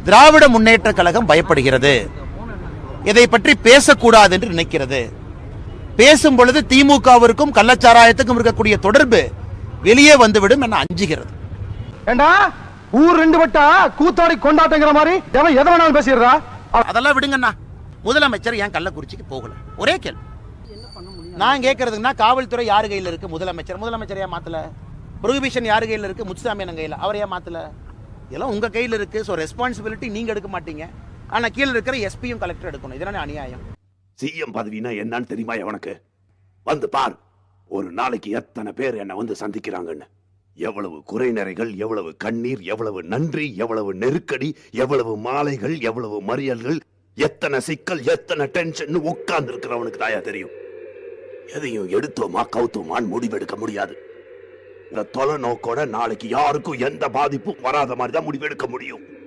திராவிட முன்னேற்ற கழகம் பயப்படுகிறது, இதை பற்றி பேசக்கூடாது என்று நினைக்கிறது. பேசும் பொழுது திமுகவிற்கும் கள்ளச்சாராயத்துக்கும் இருக்கக்கூடிய தொடர்பு வெளியே வந்துவிடும் என அஞ்சுகிறது. ஊர் ரெண்டு வட்டா கூத்தாடி கொண்டாட்டங்கிற மாதிரி எதை வேணாலும் பேசிடுறா. அதெல்லாம் விடுங்கண்ணா. முதலமைச்சர் ஏன் கள்ளக்குறிச்சிக்கு போகல? ஒரே கேள்வி நான் கேட்கறதுன்னா, காவல்துறை யாரு கையில் இருக்கு? முதலமைச்சர் ஏன் மாத்தல? ப்ரொஹிபிஷன் யாரு கையில் இருக்கு? முத்துசாமி கையில். அவர் ஏன் மாத்தல? இதெல்லாம் உங்க கையில் இருக்கு. ஸோ ரெஸ்பான்சிபிலிட்டி நீங்க எடுக்க மாட்டீங்க, ஆனா கீழே இருக்கிற எஸ்பியும் கலெக்டர் எடுக்கணும். இதனால அநியாயம். சிஎம் பதவினா என்னன்னு தெரியுமா எவனுக்கு? வந்து பார், ஒரு நாளைக்கு எத்தனை பேர் என்ன வந்து சந்திக்கிறாங்கன்னு. எவ்வளவு குறைநிறைகள், எவ்வளவு கண்ணீர், எவ்வளவு நன்றி, எவ்வளவு நெருக்கடி, எவ்வளவு மாலைகள், எவ்வளவு மறியல்கள், எத்தனை சிக்கல், எத்தனை டென்ஷன் உட்கார்ந்து இருக்கிறவனுக்கு தாயா தெரியும். எதையும் எடுத்தோமா கவுத்தோமான்னு முடிவெடுக்க முடியாது. இந்த தொலை நோக்கோட நாளைக்கு யாருக்கும் எந்த பாதிப்பும் வராத மாதிரி தான் முடிவெடுக்க முடியும்.